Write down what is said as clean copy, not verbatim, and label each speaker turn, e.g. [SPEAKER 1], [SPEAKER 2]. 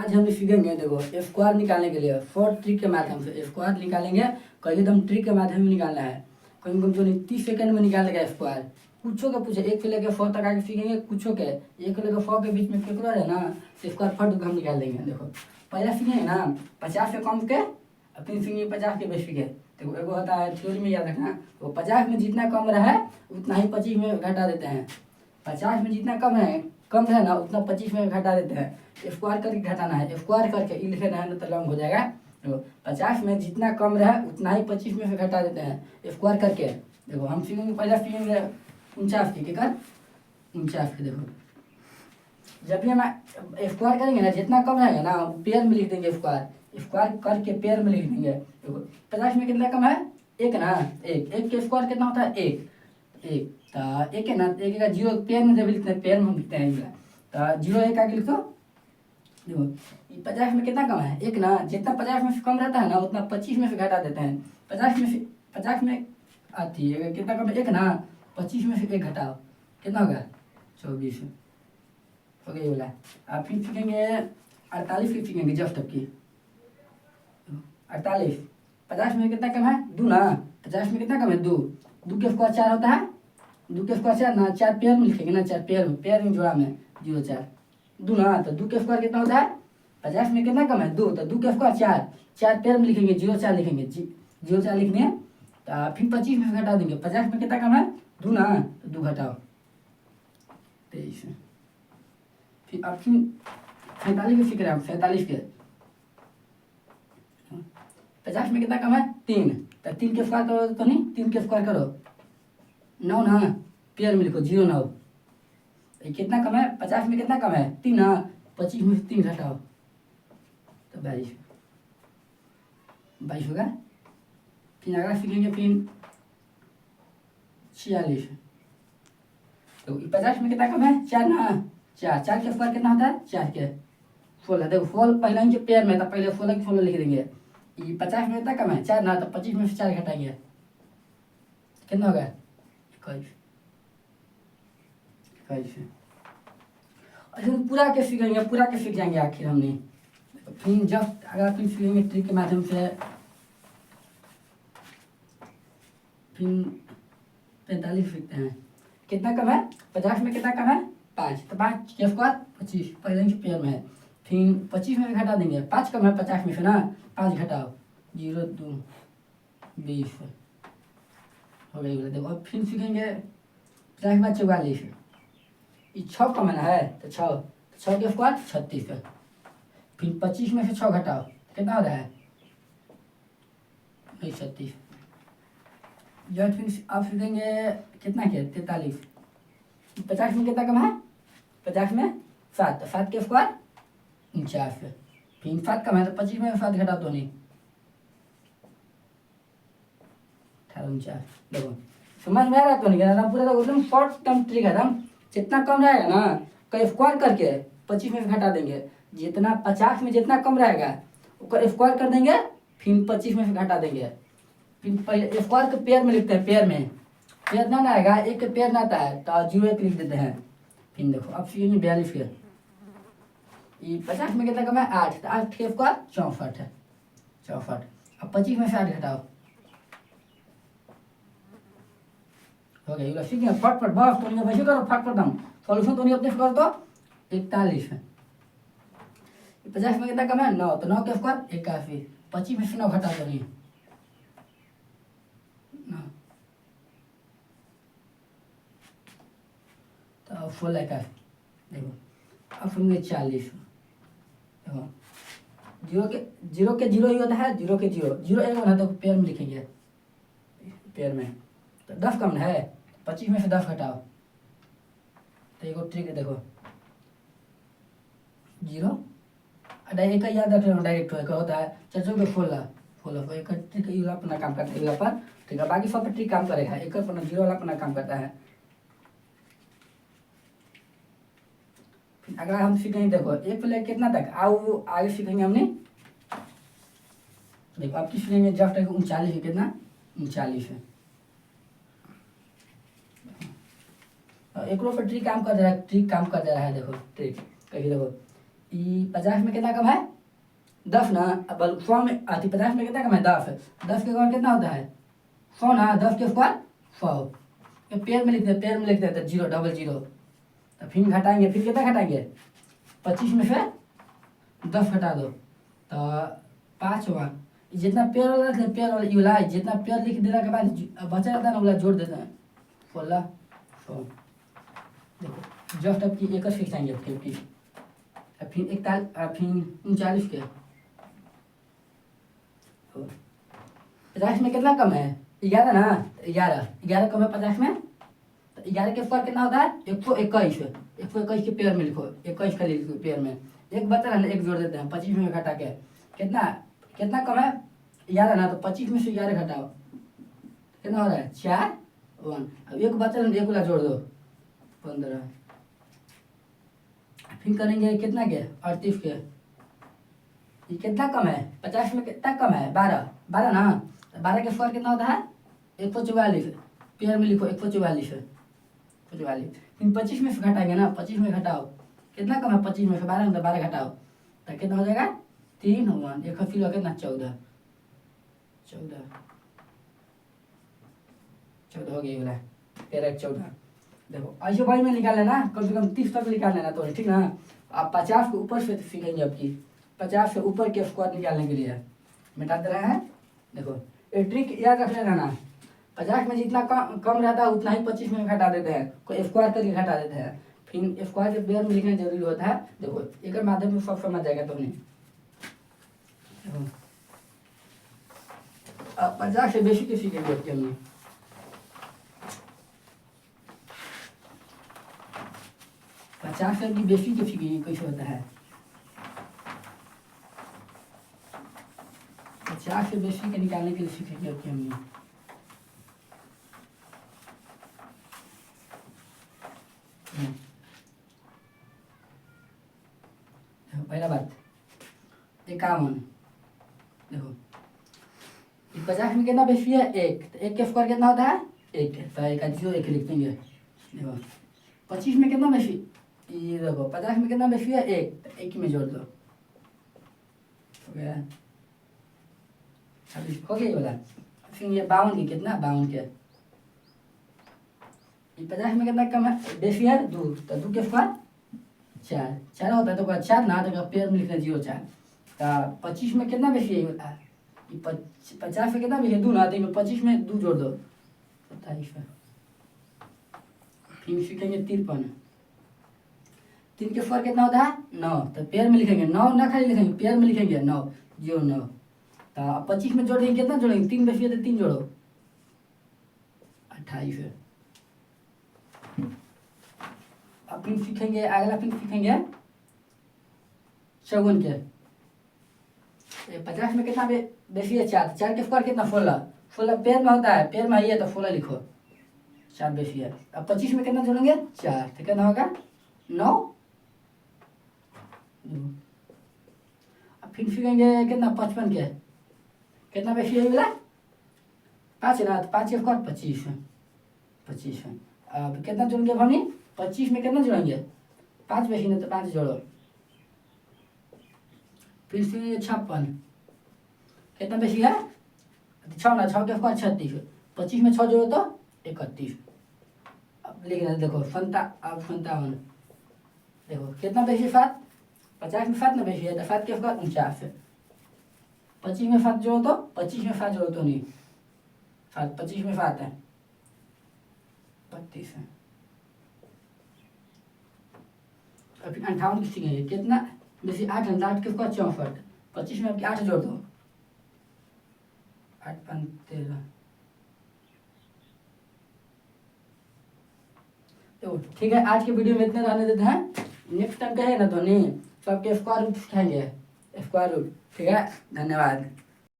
[SPEAKER 1] आज हम सीखेंगे, देखो स्क्वायर निकालने के लिए 4 ट्रिक के माध्यम से स्क्वायर निकालेंगे। कहीं एकदम ट्रिक के माध्यम में निकालना है, कहीं कम तो नहीं 30 सेकंड में निकाल देगा स्क्वायर। कुछों के पूछे 1 से लेकर 4 तक आगे सीखेंगे, कुछों के 1 से लेकर 4 के बीच में केकरो है ना स्क्वायर फट हम निकाल देंगे। देखो पहला सीखेंगे ना 50 से कम के, फिर सीखेंगे 50 के बेस के। देखो एगो होता है थ्योरी में याद रखना, तो 50 में जितना कम रहे उतना ही 25 में घटा देते हैं। 50 में जितना कम है ना उतना 25 में घटा देते हैं। स्क्वायर करके घटाना है, स्क्वायर करके ई लिखना है ना तो लॉन्ग हो जाएगा। तो 50 में जितना कम रहे उतना ही 25 में से घटा देते हैं स्क्वायर करके। देखो हम सीखेंगे, पहला सीखेंगे 49 के, क्या कर 49 के। देखो जब भी हम स्क्वायर करेंगे ना जितना कम रहेगा ना पेयर में लिख देंगे, स्क्वायर करके पेयर में लिख देंगे। देखो 50 में कितना कम है, एक ना, एक के स्क्वायर कितना होता है, एक तो एक है ना, एक का जीरो पेयर में जब लिखते हैं, पेयर में हम लिखते हैं तो 0 1 आगे लिखो। देखो 50 में कितना कम है, एक ना, जितना 50 में से कम रहता है ना उतना 25 में से घटा देते हैं। 50 में आती है कितना कम है, एक ना, 25 में से एक घटाओ कितना होगा 24 हो गई बोला। आप फिर सीखेंगे 48 की, सीखेंगे जब तक की 48। 50 में कितना कम है, 2 ना, 50 में कितना कम है, 2 के स्क्वायर 4 होता है, 2 के स्क्वायर 4 ना, 4 पेयर में लिखेंगे ना, 4 पेयर में जोड़ा में 0 4 2 ना, तो 2 के स्क्वायर कितना होता है, 50 में कितना कम है 2, तो 2 के स्क्वायर 4 पेयर में लिखेंगे 0 4 लिखेंगे, 0 4 लिखने हैं तो फिर 25 में से घटा देंगे। 50 में कितना कम है 2 ना, तो 2 घटाओ 23। फिर अब फिर 47 के सीख रहे हैं, 47 के 50 में कितना कम है 3, तो 3 के स्क्वायर करो तो नहीं, 3 के स्क्वायर करो 9 ना, पेयर में लिखो 0 9। कितना कम है 50 में कितना कम है 3 ना, 25 में से 3 घटाओ तो 22 होगा। फिर अगला सीखेंगे फिर 46। तो 50 में कितना कम है 4 ना, 4 के स्क्वायर कितना होता है 4 के 16। देखो 16 पहले ही पेयर में था, पहले 16 के 16 लिख देंगे। ये 50 में कितना कम है 4 ना, तो 25 में से 4 घटाएंगे कितना होगा 21। अच्छा पूरा के सीखेंगे, पूरा के सीख जाएंगे आखिर हमने। फिर जब अगर फिर सीखेंगे ट्रिक के माध्यम से, फिर 45 सीखते हैं। कितना कम है 50 में कितना कम है 5, तो 5 के स्क्वायर 25 पहले ही पेयर में है। फिर 25 में घटा देंगे, 5 कम है 50 में से ना, 5 घटाओ 0 2 20 हो गई। देखो अब फिर सीखेंगे 50 के बाद 44। ये 6 कम है तो 6 के स्क्वायर 36। फिर 25 में से 6 घटाओ कितना हो रहा है 36। जो फिर आप सीखेंगे कितना के 43। 50 में कितना कम है 50 में 7, तो 7 के स्क्वायर 49। फिर 7 कम है तो 25 में 7 घटा दो नहीं 48। देखो समझ में आ रहा है तो नहीं ना, पूरा एकदम शॉर्ट टर्म ट्रिक है एकदम। जितना कम रहेगा ना का स्क्वायर करके 25 में से घटा देंगे, जितना 50 में जितना कम रहेगा उसका स्क्वायर कर देंगे, फिर 25 में से घटा देंगे। फिर पहले स्क्वायर के पेयर में लिखते हैं, पेयर ना आएगा, एक के पेयर ना आता है तो 0 1 लिख देते हैं। फिर देखो अब सीखेंगे 42 के। ये 50 में कितना कम है 8, तो 8 के स्क्वायर 64 है 64। अब 25 में से 8 घटाओ हो गया। सीख गए फटफट बस, तो नहीं वैसे करो फटफट हम सॉल्यूशन तो नहीं अपने करो तो 41 है। 50 में कितना कम है 9, तो 9 के स्क्वायर 81। 25 में से 9 घटा दो नहीं 9, तो अब 16 का देखो। अब सुनिए 40। देखो 0 के 0 ही होता है, 0 के 0 एक होना तो पेयर में लिखेंगे, पेयर में तो 10 कम है 25 में से 10 घटाओ तो एक ट्रिक है। देखो 0 एक याद रख लो, डायरेक्ट होता है 4 के 16 एक ट्रिक ये अपना काम करता है पर, ठीक है बाकी सब ट्रिक काम करेगा, एक अपना 0 वाला अपना काम करता है। फिर अगर हम सीखेंगे देखो एक प्ले कितना तक आओ आगे सीखेंगे हमने। देखो आप सीखेंगे जब तक 39 कितना 39 है। एक पर ट्रिक काम कर दे रहा है, देखो ट्रिक कहिए। देखो ये 50 में कितना कम है 10 ना। अब 100 में आती 50 में कितना कम है 10। 10 के स्क्वायर कितना होता है 100 ना। 10 के स्क्वायर 100। पेयर में लिखते हैं, पेयर में लिखते हैं तो 0 डबल 0। तो फिर घटाएंगे, फिर कितना घटाएंगे 25 में से 10 घटा दो तो 5 हुआ। जितना पेयर वाला था पेयर वाला ये वाला जितना पेयर लिख देने के बाद बचा रहता है ना वाला जोड़ देते हैं 16 100। देखो जस्ट आपकी 21 फिक्स आएंगे आपके फिर 41 फिर 39 के 50 में कितना कम है 11 ना। 11 कम है 50 में तो 11 के स्क्वायर कितना होता है 121। 121 के पेयर में लिखो 21 का लिखो पेयर में एक बचा है ना एक जोड़ देते हैं 25 में घटा के कितना कितना कम है 11 ना। तो 25 में से 11 घटाओ कितना हो रहा है 4 1। अब एक बचा है एक वाला जोड़ दो 15। फिर करेंगे कितना के 38 के ये कितना कम है 50 में कितना कम है 12 ना। तो 12 के स्क्वायर कितना होता है 144। पेयर में लिखो 144 फिर 25 में से घटाएंगे ना 25 में घटाओ कितना कम है 25 में से 12 में 12 घटाओ तो कितना हो जाएगा 3 1। एक फिर कितना 14 हो गई वाला 13 14। देखो ऐसे भाई में निकाल लेना कम से कम 30 तक निकाल लेना तो ठीक ना। आप 50 के ऊपर से सीखेंगे आपकी 50 से ऊपर के स्क्वायर निकालने के लिए मिटाते रहे हैं। देखो ये ट्रिक याद रख लेना ना 50 में जितना कम रहता है उतना ही 25 में घटा देते हैं कोई स्क्वायर करके घटा देते हैं। फिर स्क्वायर के पेयर में लिखना जरूरी होता है। देखो एक माध्यम में सब समझ जाएगा तुमने। अब 50 से बेसी के सीखेंगे आपके हमने 50 से भी बेसी के सीखेंगे कैसे होता है 50 से बेसी के निकालने के लिए सीखेंगे आपके हमने। पहला बात 51। देखो 50 में कितना बेसी है 1 तो 1 के स्क्वायर कितना होता है 1 तो 1 लिख देंगे। देखो 25 में कितना बेसी ये देखो 50 में कितना बेसी है 1 तो 1 में जोड़ दो हो गया 26 हो गया ये वाला। फिर ये 52 की कितना 52 के ये 50 में कितना कम है बेसी है 2 तो 2 के स्क्वायर 4 होता है तो 4 ना तो पेयर में लिखना 0 4। तो 25 में कितना बेसी है 50 में कितना बेसी है 2 ना तो 25 में 2 जोड़ दो 27 में। फिर सीखेंगे 53। 3 के स्क्वायर कितना होता है 9 तो पेयर में लिखेंगे 9 ना खाली लिखेंगे पेयर में लिखेंगे 9 0 9। तो 25 में जोड़ेंगे कितना जोड़ेंगे 3 बेसी है तो 3 जोड़ो 28 है। अब फिर सीखेंगे अगला फिर सीखेंगे 54 के 50 में कितना बेसी है 4 के स्क्वायर कितना 16 पेयर में होता है पेयर में है तो 16 लिखो 4 बेसी है। अब 25 में कितना जोड़ेंगे 4 तो कितना होगा 9। अब फिर सीखेंगे कितना 55 के कितना बेसी है बोला 5 ना तो 5 के स्क्वायर 25 है। अब कितना जोड़ेंगे हमने 25 में कितना जोड़ेंगे 5 बेसी ना तो 5 जोड़ो। फिर से 56 कितना बेसी है 6 ना 6 के स्क्वायर 36 25 में 6 जोड़ो तो 31। अब लिख रहे देखो 57। देखो कितना बेसी 7 50 में 7 ना बेसी है तो 7 के स्क्वायर 49। 25 में 7 जोड़ो तो 25 में 7 जोड़ो तो नहीं 7 25 में 7 है 32 है। और फिर 58 की सीखेंगे कितना बेसी 8 है 8 के स्क्वायर 64। 25 में आपकी 8 जोड़ दो 8 5 13। तो ठीक है आज के वीडियो में इतने रहने देते हैं। नेक्स्ट टाइम कहे ना तो नहीं सबके स्क्वायर रूट सिखाएंगे स्क्वायर रूट। ठीक है धन्यवाद।